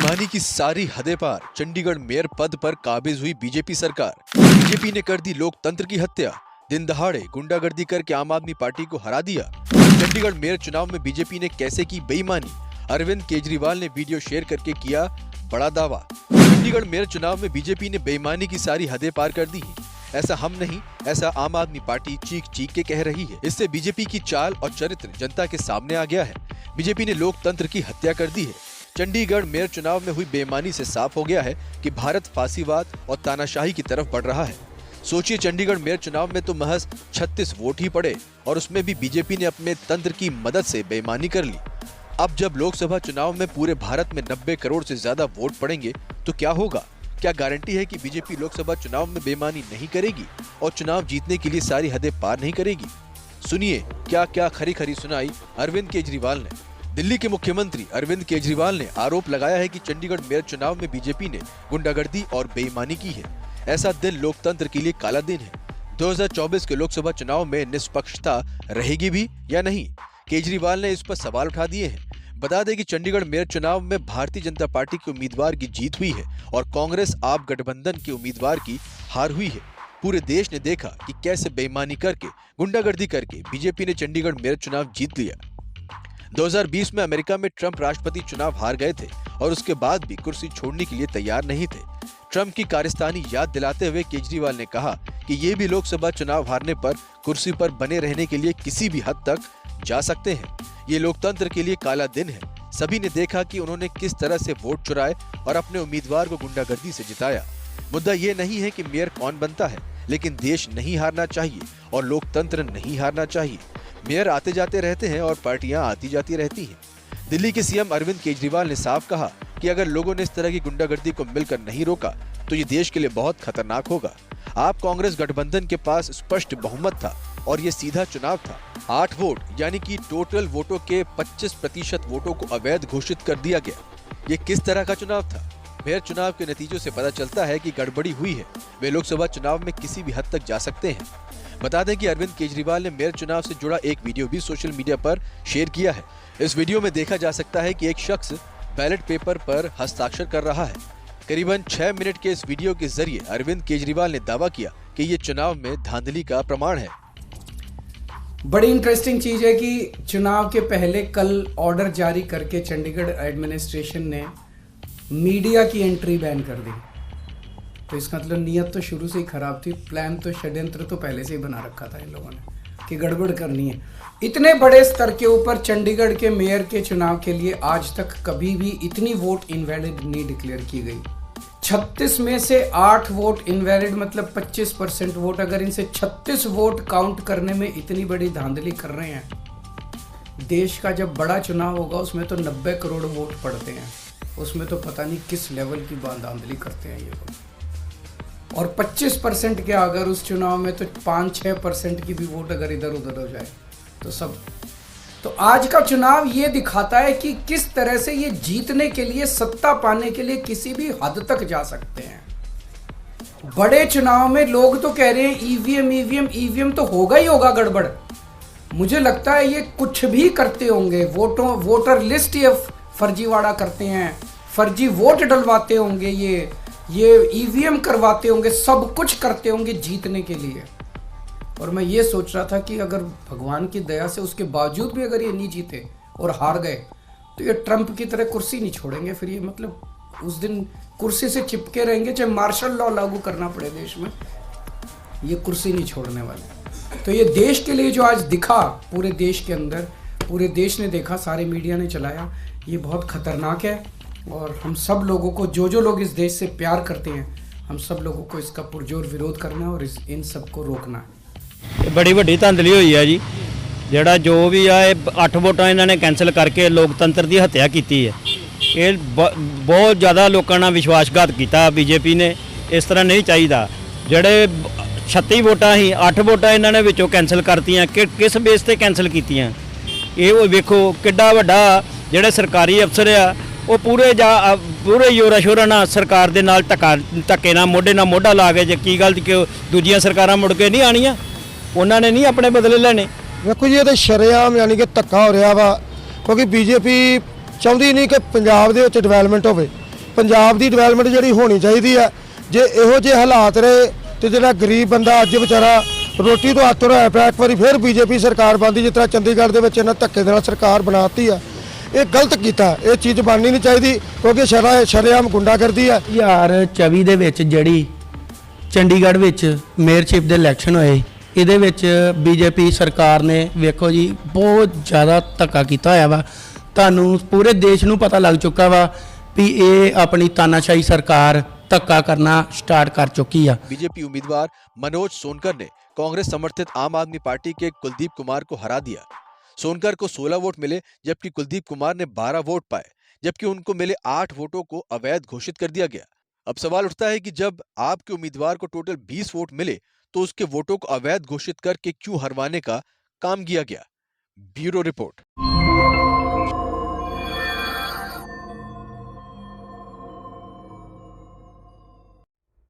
बेईमानी की सारी हदें पार, चंडीगढ़ मेयर पद पर काबिज हुई बीजेपी सरकार। बीजेपी ने कर दी लोकतंत्र की हत्या, दिन दहाड़े गुंडागर्दी करके आम आदमी पार्टी को हरा दिया। चंडीगढ़ मेयर चुनाव में बीजेपी ने कैसे की बेईमानी, अरविंद केजरीवाल ने वीडियो शेयर करके किया बड़ा दावा। चंडीगढ़ मेयर चुनाव में बीजेपी ने बेईमानी की सारी हदें पार कर दी है। ऐसा हम नहीं, ऐसा आम आदमी पार्टी चीख चीख के कह रही है। इससे बीजेपी की चाल और चरित्र जनता के सामने आ गया है। बीजेपी ने लोकतंत्र की हत्या कर दी है। चंडीगढ़ मेयर चुनाव में हुई बेईमानी से साफ हो गया है कि भारत फांसीवाद और तानाशाही की तरफ बढ़ रहा है। सोचिए, चंडीगढ़ मेयर चुनाव में तो महज 36 वोट ही पड़े और उसमें भी बीजेपी ने अपने तंत्र की मदद से बेईमानी कर ली। अब जब लोकसभा चुनाव में पूरे भारत में 90 करोड़ से ज्यादा वोट पड़ेंगे तो क्या होगा? क्या गारंटी है कि बीजेपी लोकसभा चुनाव में बेईमानी नहीं करेगी और चुनाव जीतने के लिए सारी हदें पार नहीं करेगी? सुनिए क्या क्या खरी खरी सुनाई अरविंद केजरीवाल ने। दिल्ली के मुख्यमंत्री अरविंद केजरीवाल ने आरोप लगाया है कि चंडीगढ़ मेयर चुनाव में बीजेपी ने गुंडागर्दी और बेईमानी की है। ऐसा दिन लोकतंत्र के लिए काला दिन है। 2024 के लोकसभा चुनाव में निष्पक्षता रहेगी भी या नहीं, केजरीवाल ने इस पर सवाल उठा दिए हैं। बता दें कि चंडीगढ़ मेयर चुनाव में भारतीय जनता पार्टी के उम्मीदवार की जीत हुई है और कांग्रेस आप गठबंधन के उम्मीदवार की हार हुई है। पूरे देश ने देखा कि कैसे बेईमानी करके, गुंडागर्दी करके बीजेपी ने चंडीगढ़ मेयर चुनाव जीत लिया। 2020 में अमेरिका में ट्रंप राष्ट्रपति चुनाव हार गए थे और उसके बाद भी कुर्सी छोड़ने के लिए तैयार नहीं थे। ट्रंप की कारस्तानी याद दिलाते हुए केजरीवाल ने कहा कि ये भी लोकसभा चुनाव हारने पर कुर्सी पर बने रहने के लिए किसी भी हद तक जा सकते हैं। ये लोकतंत्र के लिए काला दिन है। सभी ने देखा कि उन्होंने किस तरह से वोट चुराए और अपने उम्मीदवार को गुंडागर्दी से जिताया। मुद्दा ये नहीं है कि मेयर कौन बनता है, लेकिन देश नहीं हारना चाहिए और लोकतंत्र नहीं हारना चाहिए। मेयर आते जाते रहते हैं और पार्टियां आती जाती रहती हैं। दिल्ली के सीएम अरविंद केजरीवाल ने साफ कहा कि अगर लोगों ने इस तरह की गुंडागर्दी को मिलकर नहीं रोका तो ये देश के लिए बहुत खतरनाक होगा। आप कांग्रेस गठबंधन के पास स्पष्ट बहुमत था और ये सीधा चुनाव था। 8 वोट यानी कि टोटल वोटों के 25% वोटों को अवैध घोषित कर दिया गया। ये किस तरह का चुनाव था? मेयर चुनाव के नतीजों से पता चलता है कि गड़बड़ी हुई है। वे लोकसभा चुनाव में किसी भी हद तक जा सकते हैं। बता दें कि अरविंद केजरीवाल ने मेयर चुनाव से जुड़ा एक वीडियो भी सोशल मीडिया पर शेयर किया है। इस वीडियो में देखा जा सकता है कि एक शख्स बैलेट पेपर पर हस्ताक्षर कर रहा है। करीबन 6 मिनट के इस वीडियो के जरिए अरविंद केजरीवाल ने दावा किया कि ये चुनाव में धांधली का प्रमाण है। बड़ी इंटरेस्टिंग चीज है कि चुनाव के पहले कल ऑर्डर जारी करके चंडीगढ़ एडमिनिस्ट्रेशन ने मीडिया की एंट्री बैन कर दी। तो इसका मतलब नीयत तो शुरू से ही खराब थी, प्लान तो, षड्यंत्र तो पहले से ही बना रखा था इन लोगों ने कि गड़बड़ करनी है। इतने बड़े स्तर के ऊपर चंडीगढ़ के मेयर के चुनाव के लिए आज तक कभी भी इतनी वोट इनवैलिड नहीं डिक्लेयर की गई। 36 में से 8 वोट इनवैलिड, मतलब 25% वोट। अगर इनसे 36 वोट काउंट करने में इतनी बड़ी धांधली कर रहे हैं, देश का जब बड़ा चुनाव होगा उसमें तो 90 करोड़ वोट पड़ते हैं, उसमें तो पता नहीं किस लेवल की धांधली करते हैं ये लोग। और 25% के अगर उस चुनाव में तो 5-6% की भी वोट अगर इधर उधर हो जाए तो सब। तो आज का चुनाव ये दिखाता है कि किस तरह से ये जीतने के लिए, सत्ता पाने के लिए किसी भी हद तक जा सकते हैं। बड़े चुनाव में लोग तो कह रहे हैं ईवीएम तो होगा ही होगा गड़बड़। मुझे लगता है ये कुछ भी करते होंगे, वोटर लिस्ट ये फर्जीवाड़ा करते हैं, फर्जी वोट डलवाते होंगे, ये ईवीएम करवाते होंगे, सब कुछ करते होंगे जीतने के लिए। और मैं ये सोच रहा था कि अगर भगवान की दया से उसके बावजूद भी अगर ये नहीं जीते और हार गए तो ये ट्रंप की तरह कुर्सी नहीं छोड़ेंगे। फिर ये मतलब उस दिन कुर्सी से चिपके रहेंगे, चाहे मार्शल लॉ लागू करना पड़े देश में, ये कुर्सी नहीं छोड़ने वाले। तो ये देश के लिए जो आज दिखा, पूरे देश के अंदर, पूरे देश ने देखा, सारे मीडिया ने चलाया, ये बहुत खतरनाक है। और हम सब लोगों को, जो लोग इस देश से प्यार करते हैं, हम सब लोगों को इसका पुरजोर विरोध करना है और इन सब को रोकना है। बड़ी ਵੱਡੀ ਧਾਂਦਲੀ ਹੋਈ ਹੈ ਜੀ। ਜਿਹੜਾ ਜੋ ਵੀ ਆ ਇਹ 8 ਵੋਟਾਂ ਇਹਨਾਂ ਨੇ ਕੈਂਸਲ ਕਰਕੇ ਲੋਕਤੰਤਰ ਦੀ ਹੱਤਿਆ ਕੀਤੀ ਹੈ। ਇਹ ਬਹੁਤ ਜ਼ਿਆਦਾ ਲੋਕਾਂ ਨਾਲ ਵਿਸ਼ਵਾਸਘਾਤ ਕੀਤਾ ਬੀਜੇਪੀ ਨੇ। ਇਸ ਤਰ੍ਹਾਂ ਨਹੀਂ ਚਾਹੀਦਾ। ਜਿਹੜੇ 36 ਵੋਟਾਂ ਸੀ, 8 ਵੋਟਾਂ ਇਹਨਾਂ ਨੇ ਵਿੱਚੋਂ ਕੈਂਸਲ ਕਰਤੀਆਂ। ਕਿਸ ਬੇਸ ਤੇ ਕੈਂਸਲ ਕੀਤੀਆਂ? ਇਹ ਵੇਖੋ ਕਿੱਡਾ ਵੱਡਾ ਜਿਹੜੇ ਸਰਕਾਰੀ ਅਫਸਰ ਆ ਉਹ ਪੂਰੇ ਜ਼ੋਰਾ ਸ਼ੋਰਾ ਨਾਲ ਸਰਕਾਰ ਦੇ ਨਾਲ ਧੱਕੇ ਨਾਲ ਮੋਢਾ ਲਾ ਕੇ ਜੇ ਕੀ ਗੱਲ ਕਿ ਦੂਜੀਆਂ ਸਰਕਾਰਾਂ ਮੁੜ ਕੇ ਨਹੀਂ ਆਣੀਆਂ, ਉਹਨਾਂ ਨੇ ਨਹੀਂ ਆਪਣੇ ਬਦਲੇ ਲੈਣੇ। ਵੇਖੋ ਜੀ, ਇਹ ਤਾਂ ਸ਼ਰੇਆਮ ਯਾਨੀ ਕਿ ਧੱਕਾ ਹੋ ਰਿਹਾ ਵਾ, ਕਿਉਂਕਿ ਬੀਜੇਪੀ ਚਾਹੁੰਦੀ ਨਹੀਂ ਕਿ ਪੰਜਾਬ ਦੇ ਵਿੱਚ ਡਿਵੈਲਪਮੈਂਟ ਹੋਵੇ। ਪੰਜਾਬ ਦੀ ਡਿਵੈਲਪਮੈਂਟ ਜਿਹੜੀ ਹੋਣੀ ਚਾਹੀਦੀ ਹੈ। ਜੇ ਇਹੋ ਜਿਹੇ ਹਾਲਾਤ ਰਹੇ ਤੇ ਜਿਹੜਾ ਗਰੀਬ ਬੰਦਾ ਅੱਜ ਵਿਚਾਰਾ ਰੋਟੀ ਤੋਂ ਹੱਥ ਧੋਇਆ ਪਿਆ, ਇੱਕ ਵਾਰੀ ਫਿਰ ਬੀਜੇਪੀ ਸਰਕਾਰ ਬਣਦੀ ਜਿਸ ਤਰ੍ਹਾਂ ਚੰਡੀਗੜ੍ਹ ਦੇ ਵਿੱਚ ਇਹਨਾਂ ਧੱਕੇ ਦੇ ਨਾਲ ਸਰਕਾਰ ਬਣਾਤੀ ਆ। ਇਹ ਗਲਤ ਕੀਤਾ, ਇਹ ਚੀਜ਼ ਬਣਨੀ ਨਹੀਂ ਚਾਹੀਦੀ ਕਿਉਂਕਿ ਸ਼ਰੇਆਮ ਗੁੰਡਾਗਰਦੀ ਹੈ। 2024 ਦੇ ਵਿੱਚ ਜਿਹੜੀ ਚੰਡੀਗੜ੍ਹ ਵਿੱਚ ਮੇਅਰਸ਼ਿਪ ਦੇ ਇਲੈਕਸ਼ਨ ਹੋਏ, ਇਹਦੇ ਵਿੱਚ ਬੀਜੇਪੀ ਸਰਕਾਰ ਨੇ ਵੇਖੋ ਜੀ ਬਹੁਤ ਜ਼ਿਆਦਾ ਧੱਕਾ ਕੀਤਾ ਹੋਇਆ ਵਾ। ਤੁਹਾਨੂੰ ਪੂਰੇ ਦੇਸ਼ ਨੂੰ ਪਤਾ ਲੱਗ ਚੁੱਕਾ ਵਾ ਵੀ ਇਹ ਆਪਣੀ ਤਾਨਾਸ਼ਾਹੀ ਸਰਕਾਰ ਧੱਕਾ करना स्टार्ट कर चुकी है। बीजेपी उम्मीदवार मनोज सोनकर ने कांग्रेस समर्थित आम आदमी पार्टी के कुलदीप कुमार को हरा दिया। सोनकर को 16 वोट मिले जबकि कुलदीप कुमार ने 12 वोट पाए, जबकि उनको मिले 8 वोटों को अवैध घोषित कर दिया गया। अब सवाल उठता है कि जब आपके उम्मीदवार को टोटल 20 वोट मिले तो उसके वोटों को अवैध घोषित करके क्यों हरवाने का काम किया गया। Bureau report.